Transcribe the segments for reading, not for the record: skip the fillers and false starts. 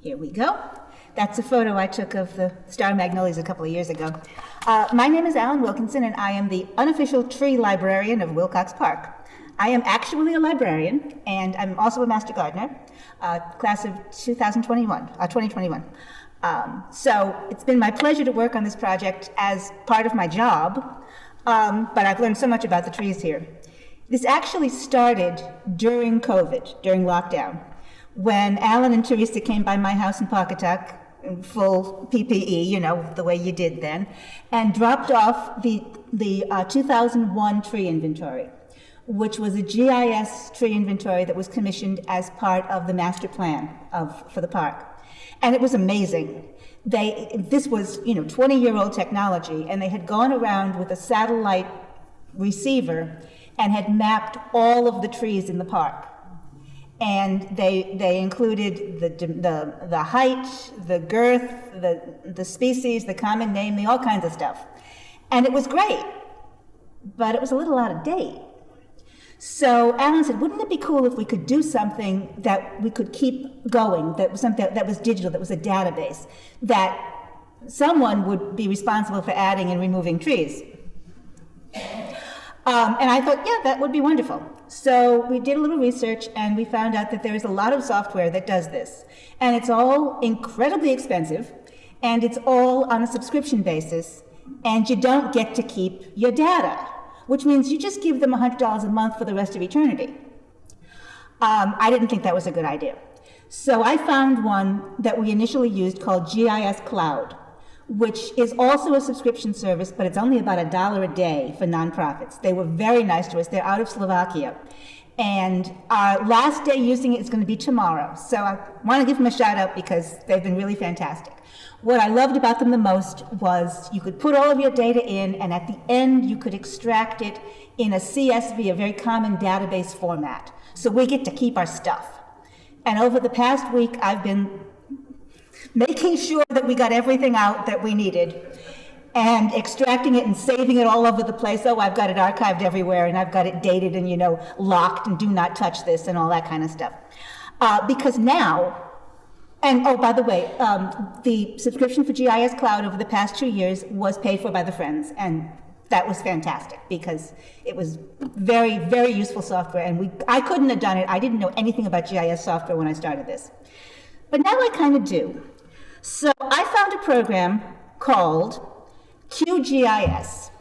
Here we go. That's a photo I took of the star magnolias a couple of years ago. My name is Allynn Wilkinson, and I am the unofficial tree librarian of Wilcox Park. I am actually a librarian, and I'm also a master gardener, class of 2021. So it's been my pleasure to work on this project as part of my job, but I've learned so much about the trees here. This actually started during COVID, during lockdown, when Alan and Teresa came by my house in Pawcatuck in full PPE, you know, the way you did then, and dropped off the 2001 tree inventory, which was a GIS tree inventory that was commissioned as part of the master plan for the park. And it was amazing. This was, 20-year-old technology, and they had gone around with a satellite receiver and had mapped all of the trees in the park. And they included the height, the girth, the species, the common name, all kinds of stuff. And it was great, but it was a little out of date. So Alan said, wouldn't it be cool if we could do something that we could keep going, that was something that was digital, that was a database, that someone would be responsible for adding and removing trees. And I thought, yeah, that would be wonderful. So we did a little research, and we found out that there is a lot of software that does this. And it's all incredibly expensive, and it's all on a subscription basis, and you don't get to keep your data, which means you just give them $100 a month for the rest of eternity. I didn't think that was a good idea. So I found one that we initially used called GIS Cloud, which is also a subscription service, but it's only about $1 a day for nonprofits. They were very nice to us. They're out of Slovakia. And our last day using it is going to be tomorrow. So I want to give them a shout out because they've been really fantastic. What I loved about them the most was you could put all of your data in, and at the end you could extract it in a CSV, a very common database format. So we get to keep our stuff. And over the past week, I've been making sure that we got everything out that we needed and extracting it and saving it all over the place. Oh, I've got it archived everywhere, and I've got it dated and, locked and do not touch this and all that kind of stuff. Because now, and oh, by the way, the subscription for GIS Cloud over the past 2 years was paid for by the Friends, and that was fantastic because it was very, very useful software, and I couldn't have done it. I didn't know anything about GIS software when I started this. But now I kind of do. So I found a program called QGIS,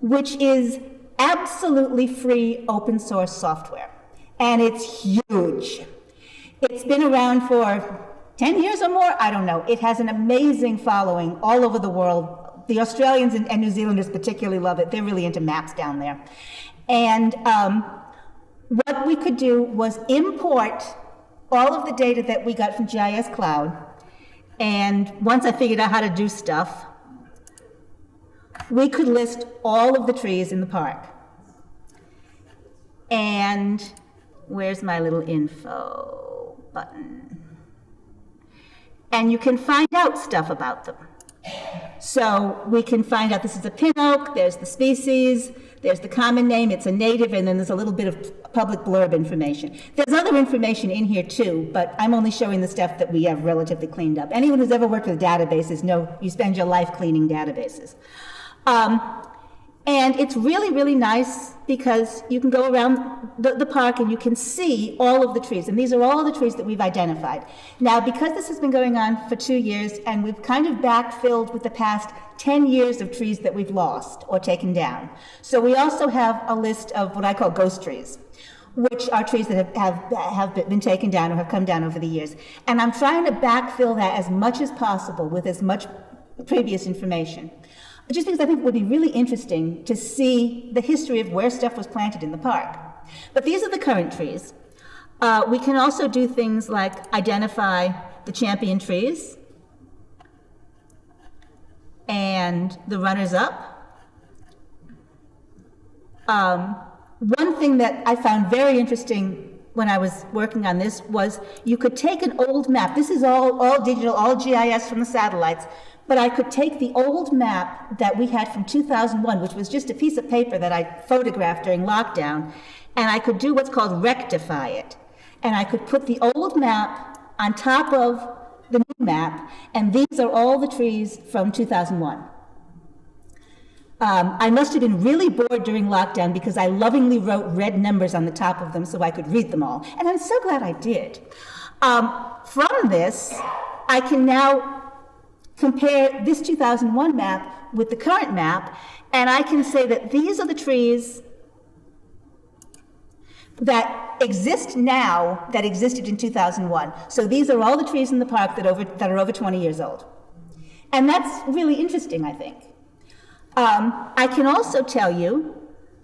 which is absolutely free open source software, and it's huge. It's been around for 10 years or more, I don't know. It has an amazing following all over the world. The Australians and New Zealanders particularly love it. They're really into maps down there. And what we could do was import all of the data that we got from GIS Cloud, and once I figured out how to do stuff, we could list all of the trees in the park. And where's my little info button? And you can find out stuff about them. So we can find out this is a pin oak, there's the species, there's the common name, it's a native, and then there's a little bit of public blurb information. There's other information in here too, but I'm only showing the stuff that we have relatively cleaned up. Anyone who's ever worked with databases know you spend your life cleaning databases. And it's really, really nice because you can go around the park and you can see all of the trees. And these are all the trees that we've identified. Now, because this has been going on for 2 years and we've kind of backfilled with the past 10 years of trees that we've lost or taken down. So we also have a list of what I call ghost trees, which are trees that have been taken down or have come down over the years. And I'm trying to backfill that as much as possible with as much previous information. Just because I think it would be really interesting to see the history of where stuff was planted in the park. But these are the current trees. We can also do things like identify the champion trees and the runners-up. One thing that I found very interesting when I was working on this was you could take an old map. This is all digital, all GIS from the satellites. But I could take the old map that we had from 2001, which was just a piece of paper that I photographed during lockdown, and I could do what's called rectify it. And I could put the old map on top of the new map, and these are all the trees from 2001. I must have been really bored during lockdown because I lovingly wrote red numbers on the top of them so I could read them all, and I'm so glad I did. From this, I can now compare this 2001 map with the current map, and I can say that these are the trees that exist now that existed in 2001. So these are all the trees in the park that are over 20 years old. And that's really interesting, I think. I can also tell you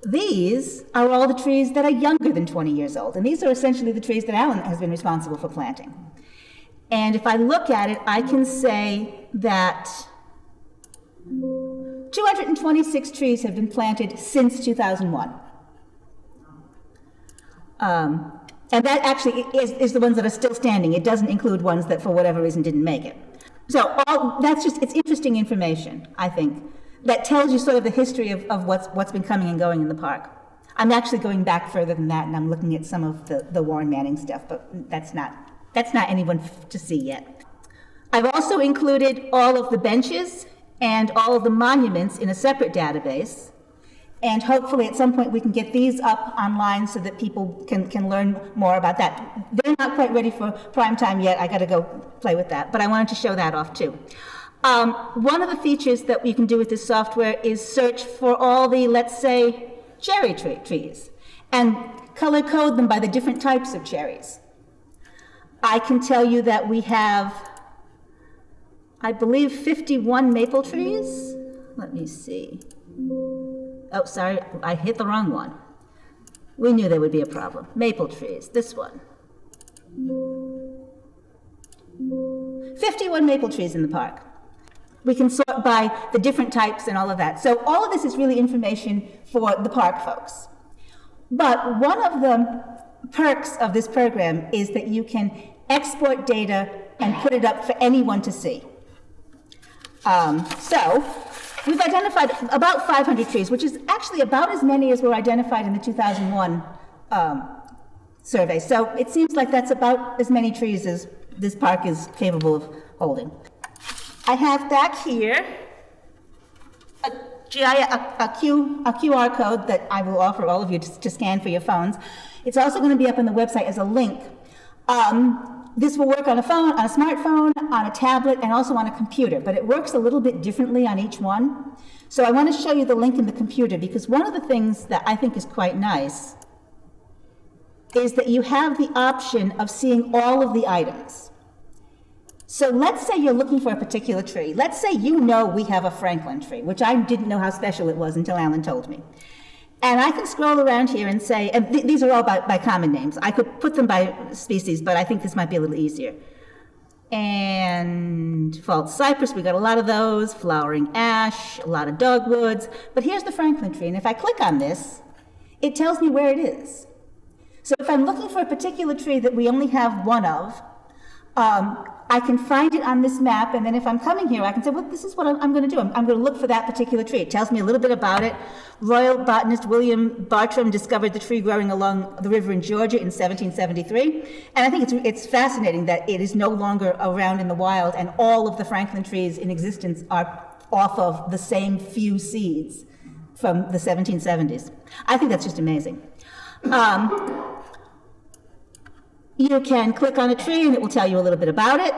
these are all the trees that are younger than 20 years old. And these are essentially the trees that Allynn has been responsible for planting. And if I look at it, I can say that 226 trees have been planted since 2001. And that actually is the ones that are still standing. It doesn't include ones that for whatever reason didn't make it. So it's interesting information, I think, that tells you sort of the history of what's been coming and going in the park. I'm actually going back further than that, and I'm looking at some of the Warren Manning stuff, but that's not anyone to see yet. I've also included all of the benches and all of the monuments in a separate database. And hopefully at some point we can get these up online so that people can learn more about that. They're not quite ready for prime time yet. I got to go play with that. But I wanted to show that off too. One of the features that you can do with this software is search for all the, let's say, cherry trees and color code them by the different types of cherries. I can tell you that we have, I believe, 51 maple trees. Let me see. Oh, sorry, I hit the wrong one. We knew there would be a problem. Maple trees, this one. 51 maple trees in the park. We can sort by the different types and all of that. So all of this is really information for the park folks. But one of the perks of this program is that you can export data and put it up for anyone to see. So we've identified about 500 trees, which is actually about as many as were identified in the 2001 survey. So it seems like that's about as many trees as this park is capable of holding. I have back here a QR code that I will offer all of you to scan for your phones. It's also going to be up on the website as a link. This will work on a phone, on a smartphone, on a tablet, and also on a computer, but it works a little bit differently on each one. So I want to show you the link in the computer, because one of the things that I think is quite nice is that you have the option of seeing all of the items. So let's say you're looking for a particular tree. Let's say you know we have a Franklin tree, which I didn't know how special it was until Allynn told me. And I can scroll around here and say, and these are all by common names. I could put them by species, but I think this might be a little easier. And false cypress, we got a lot of those, flowering ash, a lot of dogwoods. But here's the Franklin tree, and if I click on this, it tells me where it is. So if I'm looking for a particular tree that we only have one of, I can find it on this map, and then if I'm coming here, I can say, well, this is what I'm going to do. I'm going to look for that particular tree. It tells me a little bit about it. Royal botanist William Bartram discovered the tree growing along the river in Georgia in 1773. And I think it's fascinating that it is no longer around in the wild, and all of the Franklin trees in existence are off of the same few seeds from the 1770s. I think that's just amazing. You can click on a tree and it will tell you a little bit about it.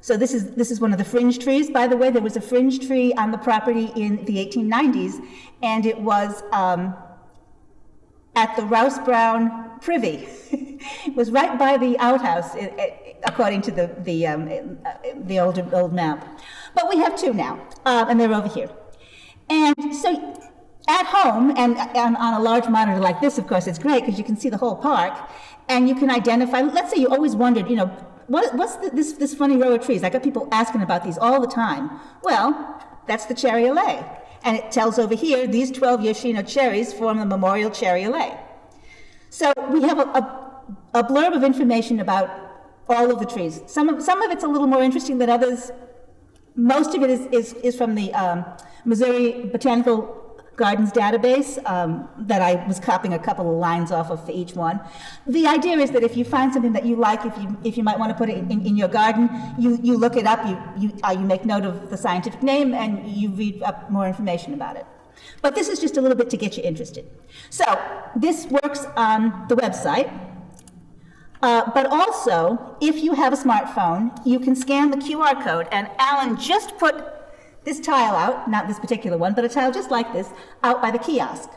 So this is one of the fringe trees. By the way, there was a fringe tree on the property in the 1890s, and it was at the Rouse Brown Privy. It was right by the outhouse, according to the old map. But we have two now, and they're over here. And so at home, and on a large monitor like this, of course, it's great because you can see the whole park. And you can identify, let's say you always wondered, what's this funny row of trees? I got people asking about these all the time. Well, that's the cherry allay. And it tells over here, these 12 Yoshino cherries form the memorial cherry allay. So we have a blurb of information about all of the trees. Some of it's a little more interesting than others. Most of it is from the Missouri Botanical Gardens database that I was copying a couple of lines off of for each one. The idea is that if you find something that you like, if you might want to put it in your garden, you look it up, you make note of the scientific name, and you read up more information about it. But this is just a little bit to get you interested. So this works on the website. But also, if you have a smartphone, you can scan the QR code, and Allynn just put this tile out, not this particular one, but a tile just like this, out by the kiosk.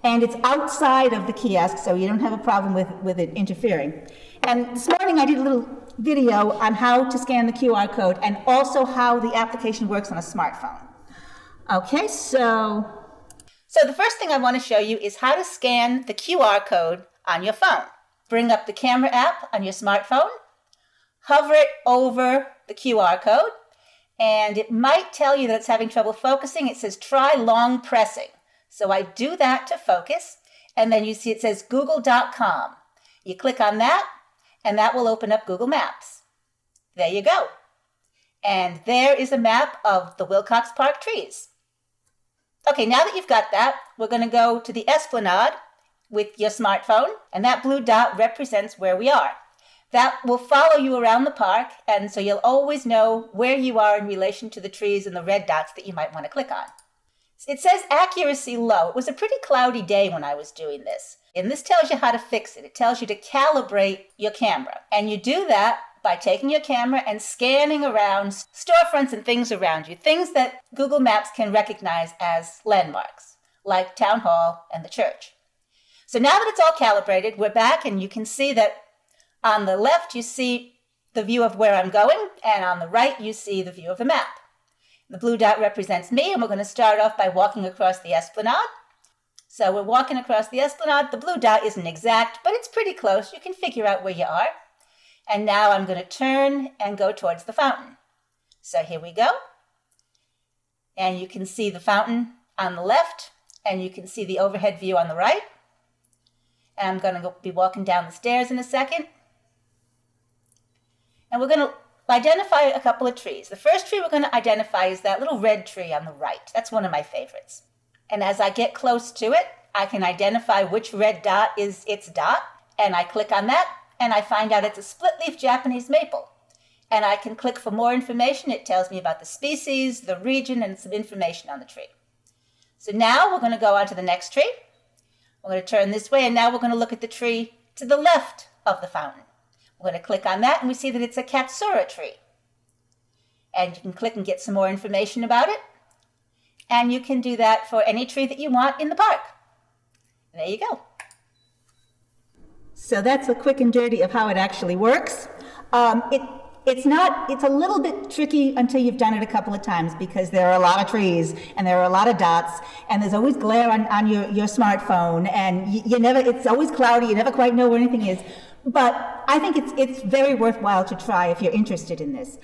And it's outside of the kiosk, so you don't have a problem with it interfering. And this morning I did a little video on how to scan the QR code and also how the application works on a smartphone. Okay, so the first thing I want to show you is how to scan the QR code on your phone. Bring up the camera app on your smartphone, hover it over the QR code, and it might tell you that it's having trouble focusing. It says try long pressing. So I do that to focus, and then you see it says google.com. You click on that, and that will open up Google Maps. There you go. And there is a map of the Wilcox Park trees. Okay, now that you've got that, we're going to go to the Esplanade with your smartphone, and that blue dot represents where we are. That will follow you around the park, and so you'll always know where you are in relation to the trees and the red dots that you might want to click on. It says accuracy low. It was a pretty cloudy day when I was doing this, and this tells you how to fix it. It tells you to calibrate your camera, and you do that by taking your camera and scanning around storefronts and things around you, things that Google Maps can recognize as landmarks, like Town Hall and the church. So now that it's all calibrated, we're back, and you can see that on the left you see the view of where I'm going, and on the right you see the view of the map. The blue dot represents me, and we're going to start off by walking across the Esplanade. So we're walking across the Esplanade. The blue dot isn't exact, but it's pretty close. You can figure out where you are. And now I'm going to turn and go towards the fountain. So here we go. And you can see the fountain on the left, and you can see the overhead view on the right. And I'm going to be walking down the stairs in a second. And we're going to identify a couple of trees. The first tree we're going to identify is that little red tree on the right. That's one of my favorites. And as I get close to it, I can identify which red dot is its dot. And I click on that, and I find out it's a split-leaf Japanese maple. And I can click for more information. It tells me about the species, the region, and some information on the tree. So now we're going to go on to the next tree. We're going to turn this way, and now we're going to look at the tree to the left of the fountain. We're going to click on that, and we see that it's a Katsura tree. And you can click and get some more information about it. And you can do that for any tree that you want in the park. And there you go. So that's a quick and dirty of how it actually works. It's a little bit tricky until you've done it a couple of times, because there are a lot of trees and there are a lot of dots, and there's always glare on your smartphone, and it's always cloudy, you never quite know where anything is. But I think it's very worthwhile to try if you're interested in this.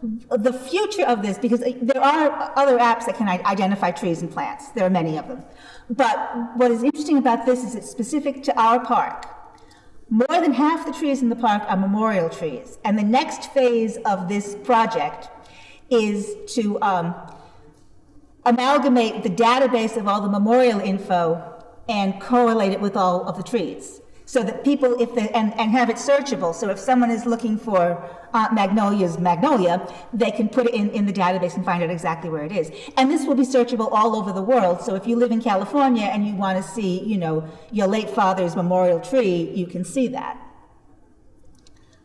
The future of this, because there are other apps that can identify trees and plants. There are many of them. But what is interesting about this is it's specific to our park. More than half the trees in the park are memorial trees. And the next phase of this project is to amalgamate the database of all the memorial info and correlate it with all of the trees, so that people, and have it searchable. So if someone is looking for Aunt Magnolia's magnolia, they can put it in the database and find out exactly where it is. And this will be searchable all over the world. So if you live in California and you want to see, your late father's memorial tree, you can see that.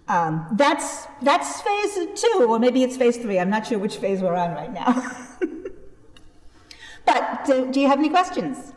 That's phase 2, or maybe it's phase 3. I'm not sure which phase we're on right now. But do you have any questions?